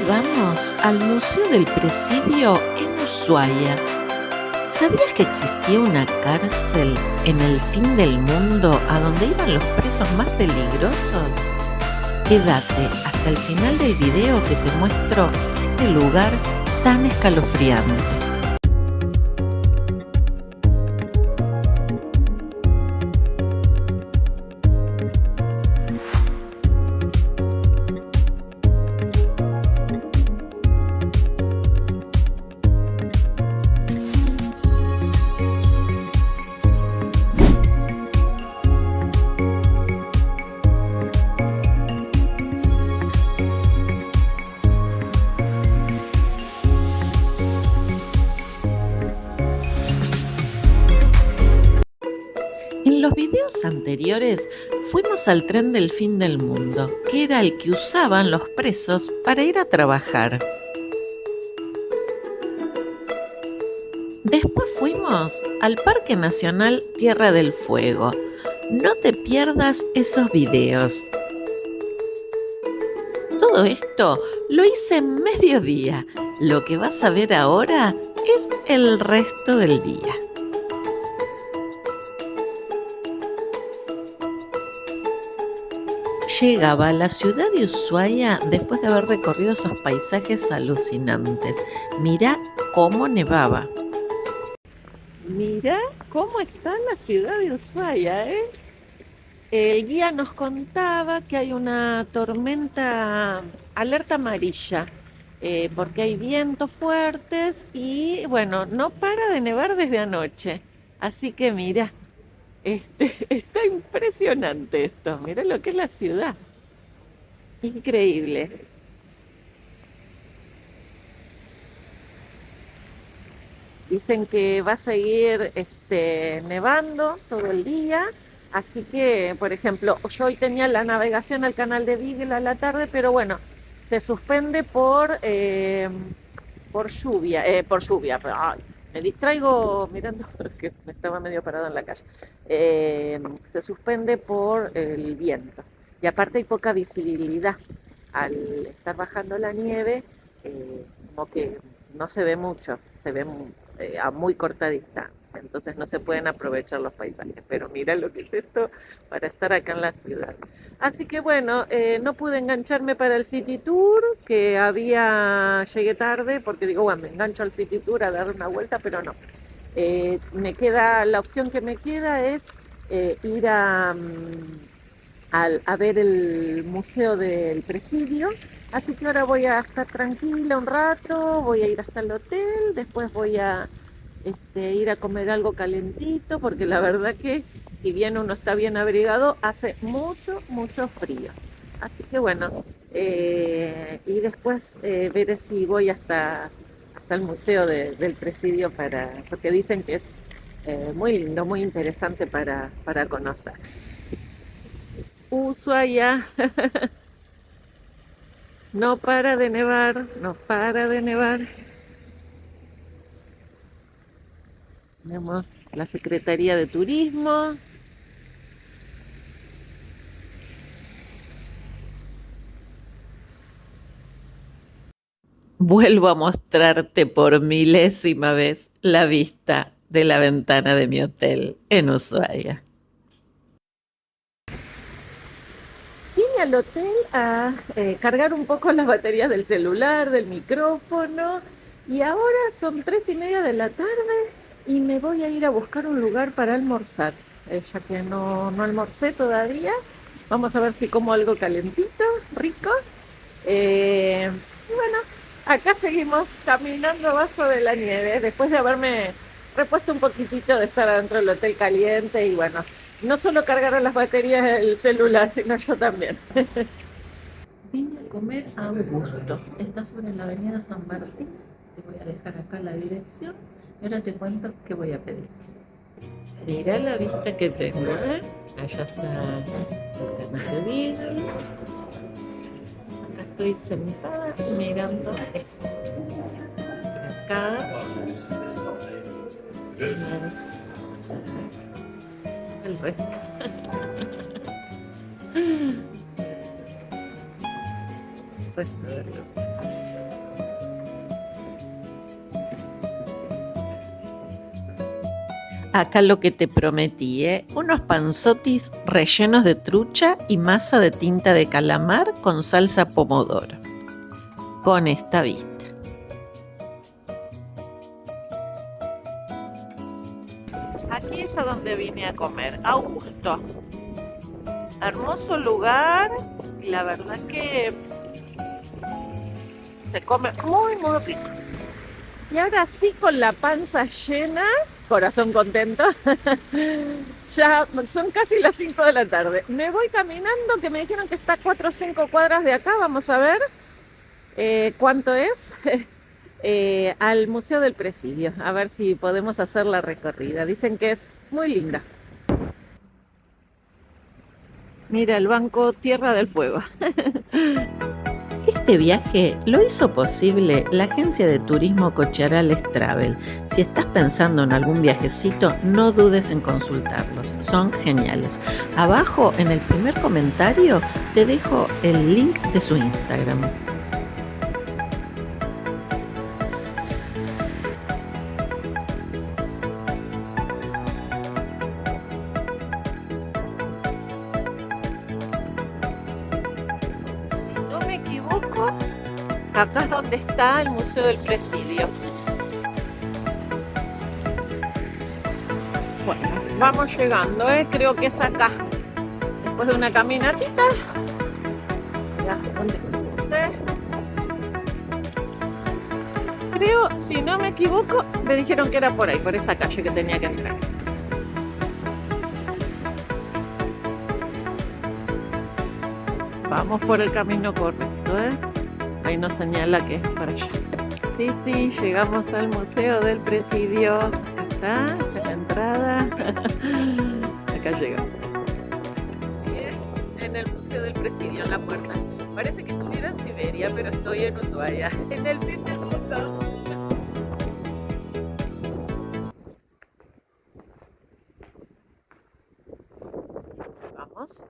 Vamos al Museo del Presidio en Ushuaia. ¿Sabías que existía una cárcel en el fin del mundo a donde iban los presos más peligrosos? Quédate hasta el final del video que te muestro este lugar tan escalofriante. En los videos anteriores fuimos al tren del fin del mundo, que era el que usaban los presos para ir a trabajar. Después fuimos al Parque Nacional Tierra del Fuego. No te pierdas esos videos. Todo esto lo hice en mediodía. Lo que vas a ver ahora es el resto del día. Llegaba a la ciudad de Ushuaia después de haber recorrido esos paisajes alucinantes. Mirá cómo nevaba. Mirá cómo está la ciudad de Ushuaia, ¿eh? El guía nos contaba que hay una tormenta, alerta amarilla, porque hay vientos fuertes y bueno, no para de nevar desde anoche. Así que mira, está impresionante esto. Mira lo que es la ciudad. Increíble. Dicen que va a seguir nevando todo el día, así que, por ejemplo, yo hoy tenía la navegación al canal de Beagle a la tarde, pero bueno, se suspende por lluvia. Ay, me distraigo mirando que me estaba medio parado en la calle. Se suspende por el viento y aparte hay poca visibilidad. Al estar bajando la nieve, como que no se ve mucho, se ve a muy corta distancia, entonces no se pueden aprovechar los paisajes, pero mira lo que es esto para estar acá en la ciudad. Así que bueno, no pude engancharme para el City Tour, llegué tarde, porque digo, bueno, me engancho al City Tour a dar una vuelta, pero no. La opción que me queda es ir a ver el Museo del Presidio. Así que ahora voy a estar tranquila un rato, voy a ir hasta el hotel, después voy a ir a comer algo calentito, porque la verdad que si bien uno está bien abrigado, hace mucho, mucho frío. Así que bueno, y después veré si voy hasta el Museo del Presidio, porque dicen que es muy lindo, muy interesante para conocer. Ushuaia. No para de nevar, no para de nevar. Tenemos la Secretaría de Turismo. Vuelvo a mostrarte por milésima vez la vista de la ventana de mi hotel en Ushuaia. Vine al hotel a cargar un poco las baterías del celular, del micrófono, y ahora son 3:30 de la tarde y me voy a ir a buscar un lugar para almorzar, ya que no almorcé todavía. Vamos a ver si como algo calentito, rico. Y bueno, acá seguimos caminando abajo de la nieve, después de haberme repuesto un poquitito de estar adentro del hotel caliente y bueno, no solo cargaron las baterías del celular, sino yo también. Vine a comer a Augusto. Está sobre la avenida San Martín. Te voy a dejar acá la dirección y ahora te cuento qué voy a pedir. Mirá la vista que tengo, ¿eh? Allá está el canal de Beagle. Acá estoy sentada mirando esto. Por acá tienes el resto. Resto del lugar. Acá lo que te prometí, ¿eh? Unos panzotis rellenos de trucha y masa de tinta de calamar con salsa pomodoro. Con esta vista. Aquí es a donde vine a comer, Augusto. Hermoso lugar y la verdad que se come muy muy rico. Y ahora sí, con la panza llena, corazón contento, ya son casi las 5 de la tarde. Me voy caminando, que me dijeron que está a 4 o 5 cuadras de acá, vamos a ver cuánto es, al Museo del Presidio, a ver si podemos hacer la recorrida. Dicen que es muy linda. Mira el banco Tierra del Fuego. Este viaje lo hizo posible la agencia de turismo Cocharales Travel. Si estás pensando en algún viajecito, no dudes en consultarlos, son geniales. Abajo en el primer comentario te dejo el link de su Instagram. Si no me equivoco, acá es donde está el Museo del Presidio. Bueno, vamos llegando, creo que es acá. Después de una caminatita. Ya, ¿dónde sé? Creo, si no me equivoco, me dijeron que era por ahí, por esa calle que tenía que entrar. Vamos por el camino correcto, Ahí nos señala que es para allá. Sí, sí, llegamos al Museo del Presidio. Acá está, esta es la entrada. Acá llegamos. Bien, en el Museo del Presidio, en la puerta. Parece que estuviera en Siberia, pero estoy en Ushuaia, en el fin del mundo. Vamos.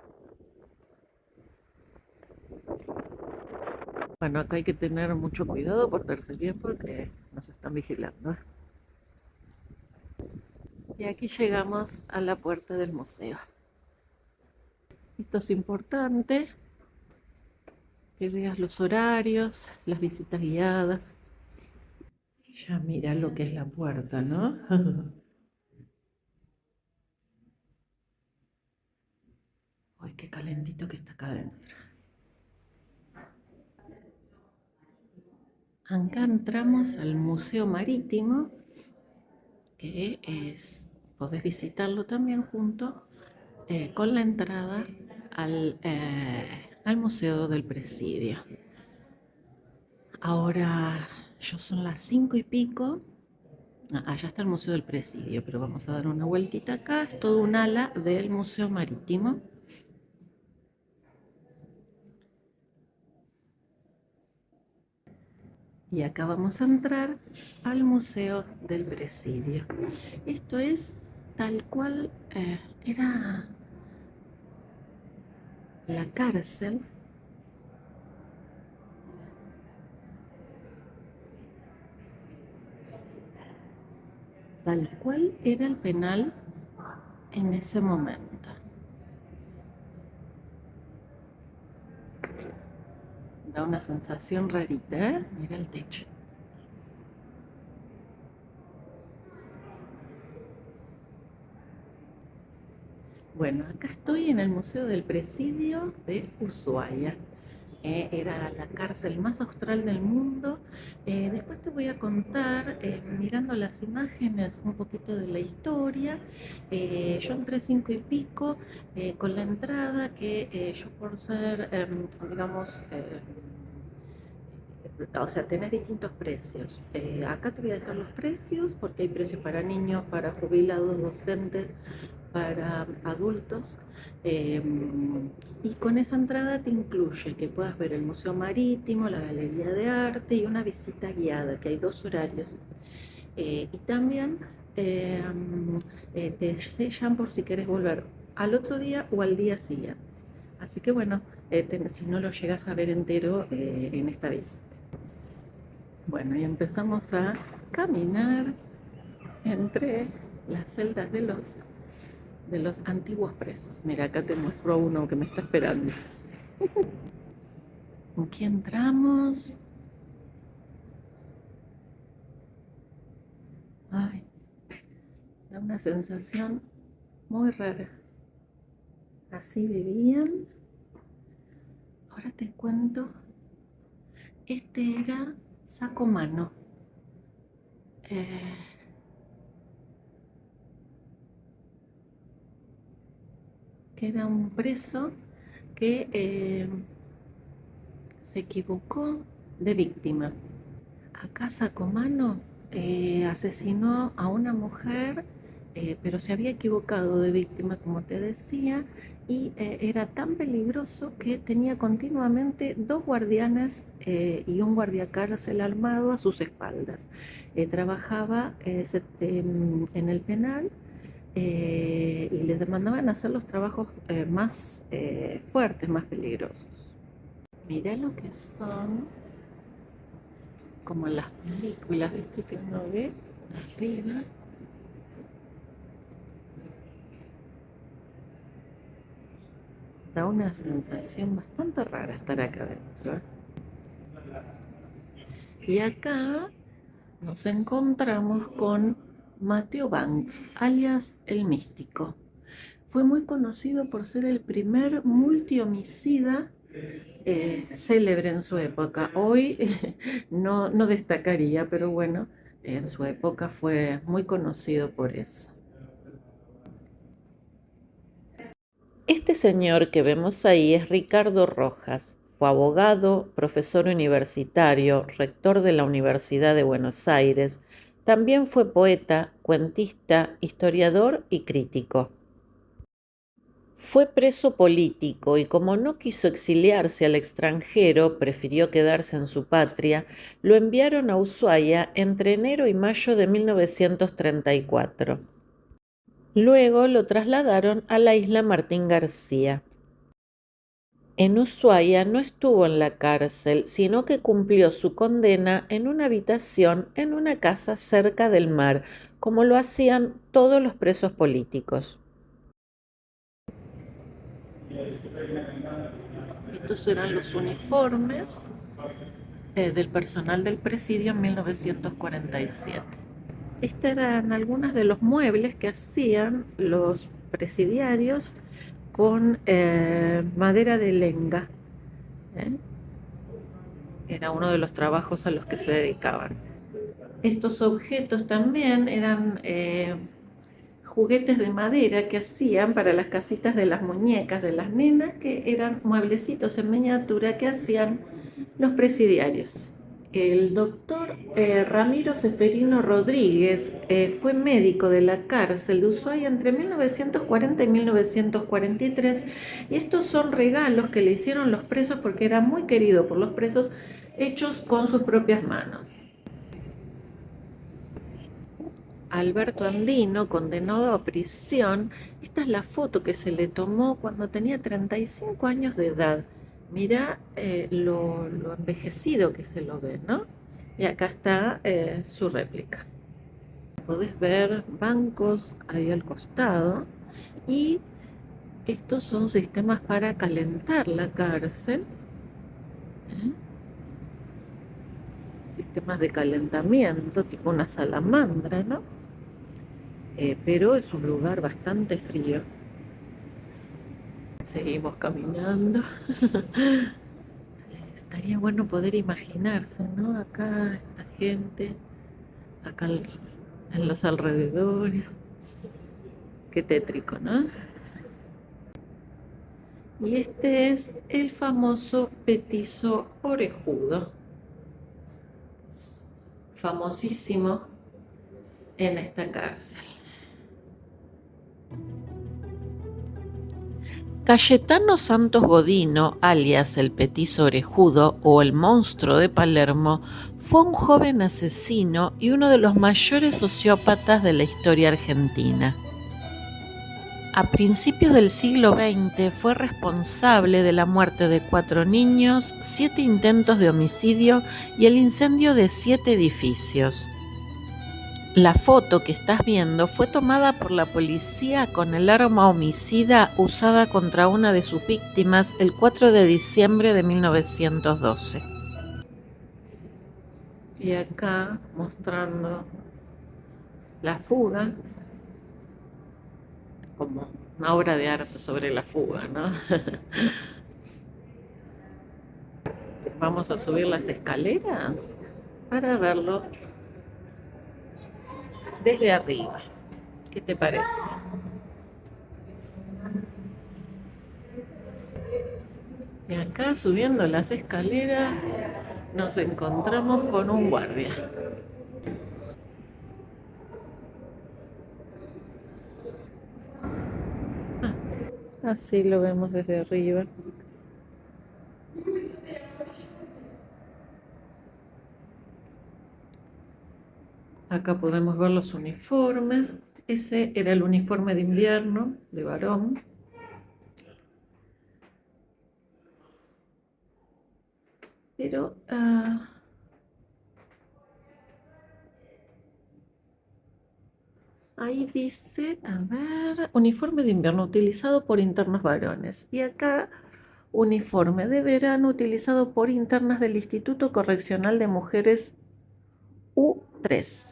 Bueno, acá hay que tener mucho cuidado, portarse bien porque nos están vigilando. Y aquí llegamos a la puerta del museo. Esto es importante, que veas los horarios, las visitas guiadas. Ya mira lo que es la puerta, ¿no? Uy, qué calentito que está acá adentro. Acá entramos al Museo Marítimo, que podés visitarlo también junto con la entrada al Museo del Presidio. Ahora ya son las 5 y pico. Allá está el Museo del Presidio, pero vamos a dar una vueltita acá. Es todo un ala del Museo Marítimo. Y acá vamos a entrar al Museo del Presidio. Esto es tal cual era la cárcel. Tal cual era el penal en ese momento. Da una sensación rarita, ¿eh? Mira el techo. Bueno, acá estoy en el Museo del Presidio de Ushuaia. Era la cárcel más austral del mundo. Después te voy a contar, mirando las imágenes, un poquito de la historia. Yo entré 5 y pico con la entrada que yo por ser, digamos, o sea, tenés distintos precios. Acá te voy a dejar los precios porque hay precios para niños, para jubilados, docentes, para adultos. Y con esa entrada te incluye que puedas ver el Museo Marítimo, la Galería de Arte y una visita guiada, que hay 2 horarios. Y también te sellan por si querés volver al otro día o al día siguiente. Así que bueno, si no lo llegas a ver entero en esta visita. Bueno, y empezamos a caminar entre las celdas de los antiguos presos. Mira, acá te muestro uno que me está esperando. Aquí entramos. Ay, da una sensación muy rara. Así vivían. Ahora te cuento. Este era Sacomano. Que era un preso que se equivocó de víctima. Acá Sacomano asesinó a una mujer, pero se había equivocado de víctima, como te decía, y era tan peligroso que tenía continuamente dos guardianes y un guardiacárcel armado a sus espaldas. Trabajaba en el penal y le demandaban hacer los trabajos más fuertes, más peligrosos. Mirá lo que son, como en las películas, ¿viste? Que uno ve arriba. Da una sensación bastante rara estar acá adentro. Y acá nos encontramos con Mateo Banks, alias El Místico. Fue muy conocido por ser el primer multihomicida célebre en su época. Hoy no destacaría, pero bueno, en su época fue muy conocido por eso. Este señor que vemos ahí es Ricardo Rojas. Fue abogado, profesor universitario, rector de la Universidad de Buenos Aires. También fue poeta, cuentista, historiador y crítico. Fue preso político y como no quiso exiliarse al extranjero, prefirió quedarse en su patria, lo enviaron a Ushuaia entre enero y mayo de 1934. Luego lo trasladaron a la isla Martín García. En Ushuaia no estuvo en la cárcel, sino que cumplió su condena en una habitación en una casa cerca del mar, como lo hacían todos los presos políticos. Estos eran los uniformes del personal del presidio en 1947. Estos eran algunos de los muebles que hacían los presidiarios con madera de lenga. Era uno de los trabajos a los que se dedicaban. Estos objetos también eran juguetes de madera que hacían para las casitas de las muñecas de las nenas, que eran mueblecitos en miniatura que hacían los presidiarios. El doctor Ramiro Ceferino Rodríguez fue médico de la cárcel de Ushuaia entre 1940 y 1943, y estos son regalos que le hicieron los presos porque era muy querido por los presos, hechos con sus propias manos. Alberto Andino, condenado a prisión. Esta es la foto que se le tomó cuando tenía 35 años de edad. Mirá lo envejecido que se lo ve, ¿no? Y acá está su réplica. Podés ver bancos ahí al costado. Y estos son sistemas para calentar la cárcel. Sistemas de calentamiento, tipo una salamandra, ¿no? Pero es un lugar bastante frío. Seguimos caminando. Estaría bueno poder imaginarse, ¿no? Acá esta gente, acá en los alrededores. Qué tétrico, ¿no? Y este es el famoso petiso orejudo. Famosísimo en esta cárcel. Cayetano Santos Godino, alias el Petiso Orejudo o el Monstruo de Palermo, fue un joven asesino y uno de los mayores sociópatas de la historia argentina. A principios del siglo XX fue responsable de la muerte de 4 niños, 7 intentos de homicidio y el incendio de 7 edificios. La foto que estás viendo fue tomada por la policía con el arma homicida usada contra una de sus víctimas el 4 de diciembre de 1912. Y acá mostrando la fuga como una obra de arte sobre la fuga, ¿no? Vamos a subir las escaleras para verlo desde arriba. ¿Qué te parece? Y acá subiendo las escaleras nos encontramos con un guardia. Así lo vemos desde arriba. Acá podemos ver los uniformes. Ese era el uniforme de invierno de varón. Pero ahí dice, a ver, uniforme de invierno utilizado por internos varones. Y acá, uniforme de verano utilizado por internas del Instituto Correccional de Mujeres U3.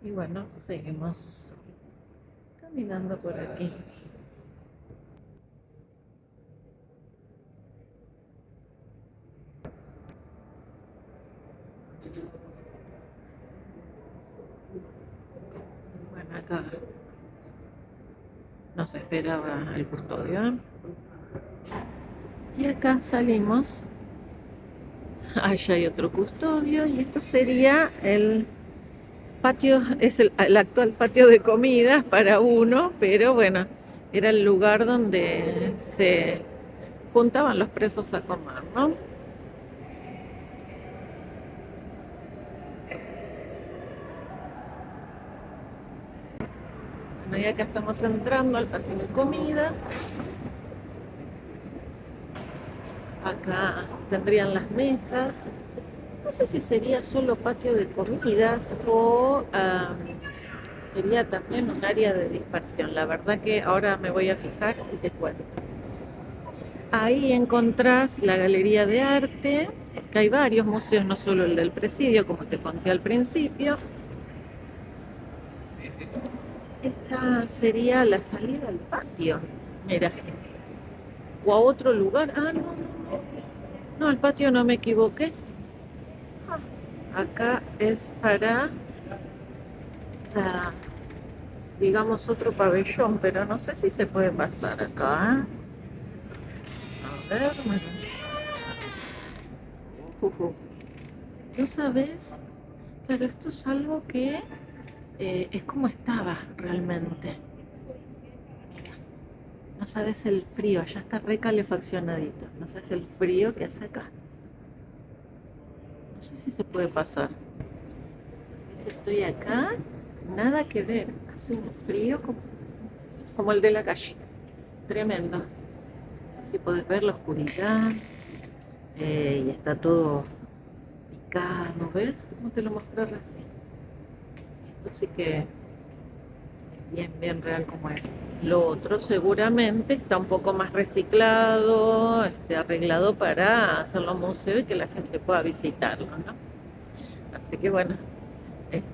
Y bueno, seguimos caminando por aquí. Bueno, acá nos esperaba el custodio. Y acá salimos. Allá hay otro custodio y esto sería el patio, es el actual patio de comidas para uno, pero bueno, era el lugar donde se juntaban los presos a comer, ¿no? Bueno, y acá estamos entrando al patio de comidas. Acá tendrían las mesas. No sé si sería solo patio de comidas o sería también un área de dispersión. La verdad que ahora me voy a fijar y te cuento. Ahí encontrás la galería de arte, que hay varios museos, no solo el del presidio, como te conté al principio. Esta sería la salida al patio. Mira, o a otro lugar. Ah, no, no, al patio no me equivoqué. Acá es para, ah, digamos, otro pabellón, pero no sé si se puede pasar acá. A ver, bueno. ¿No sabes? Pero esto es algo que es como estaba realmente. Mira, no sabes el frío, ya está recalefaccionadito. No sabes el frío que hace acá. No sé si se puede pasar. ¿Ves? Estoy acá, nada que ver. Hace un frío como el de la calle. Tremendo. No sé si podés ver la oscuridad. Y está todo picado, ¿ves? Como te lo mostré recién. Esto sí que es bien, bien real como es. Lo otro seguramente está un poco más reciclado, arreglado para hacerlo museo y que la gente pueda visitarlo, ¿no? Así que bueno,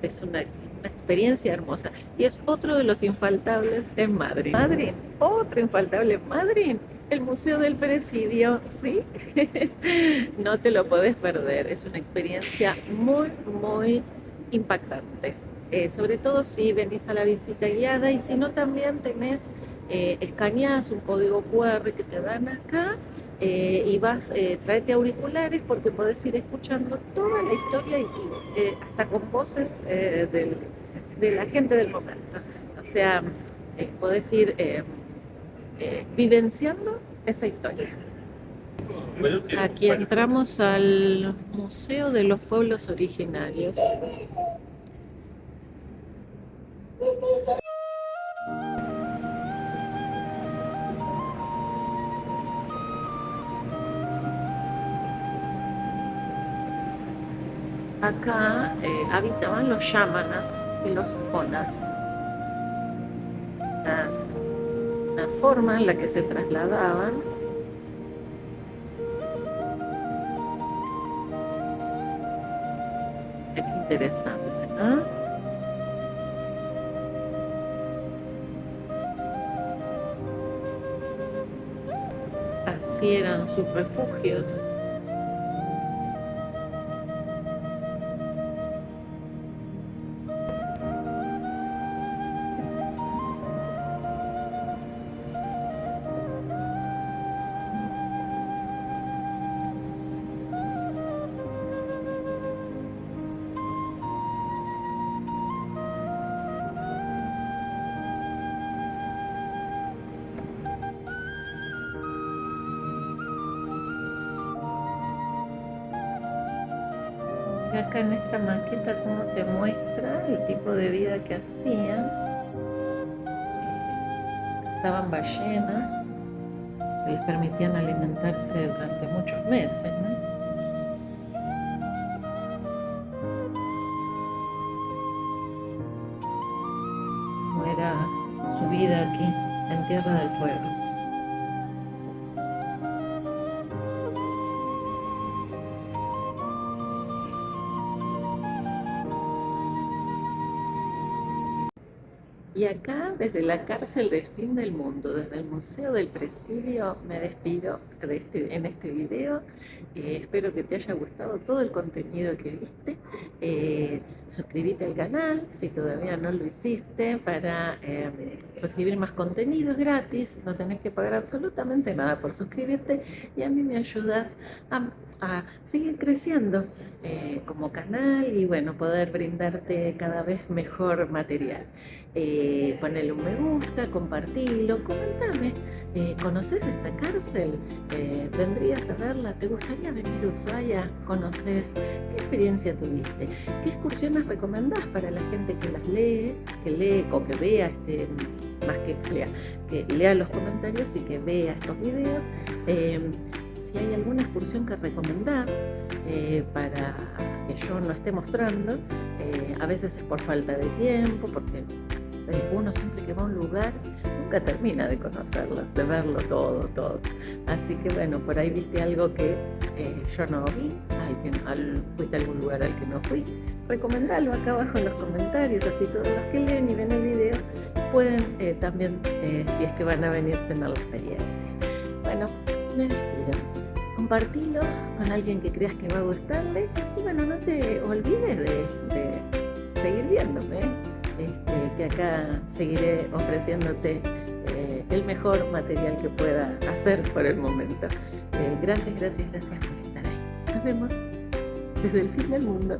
es una experiencia hermosa. Y es otro de los infaltables en Madrid. Madrid, otro infaltable en Madrid, el Museo del Presidio, ¿sí? No te lo podés perder, es una experiencia muy, muy impactante. Sobre todo si venís a la visita guiada y si no también tenés, escaneás un código QR que te dan acá y tráete auriculares porque podés ir escuchando toda la historia y hasta con voces de la gente del momento. O sea, podés ir vivenciando esa historia. Aquí entramos al Museo de los Pueblos Originarios. acá habitaban los yámanas y los onas. Esta es la forma en la que se trasladaban. Qué interesante, ¿no? Así eran sus refugios. Acá en esta maqueta cómo te muestra el tipo de vida que hacían. Cazaban ballenas que les permitían alimentarse durante muchos meses, ¿no? Cómo era su vida aquí en Tierra del Fuego. Y acá, desde la cárcel del fin del mundo, desde el Museo del Presidio, me despido en este video. Espero que te haya gustado todo el contenido que viste. Suscríbete al canal si todavía no lo hiciste para recibir más contenidos gratis. No tenés que pagar absolutamente nada por suscribirte y a mí me ayudas a seguir creciendo como canal y bueno, poder brindarte cada vez mejor material. Ponele un me gusta, compartilo, comentame. ¿Conoces esta cárcel? ¿Vendrías a verla? ¿Te gustaría venir a Ushuaia? ¿Conoces? ¿Qué experiencia tuviste? ¿Qué excursiones recomendás para la gente que las lee, o que vea, más que lea los comentarios y que vea estos videos? Si hay alguna excursión que recomendás para que yo no esté mostrando, a veces es por falta de tiempo, porque uno siempre que va a un lugar nunca termina de conocerlo, de verlo todo. Así que bueno, por ahí viste algo que yo no vi, fuiste a algún lugar al que no fui, recomendalo acá abajo en los comentarios, así todos los que leen y ven el video pueden también, si es que van a venir, tener la experiencia. Bueno, me despido. Compartilo con alguien que creas que va a gustarle y bueno, no te olvides de seguir viéndome, que acá seguiré ofreciéndote el mejor material que pueda hacer por el momento. Gracias por estar ahí. Nos vemos desde el fin del mundo.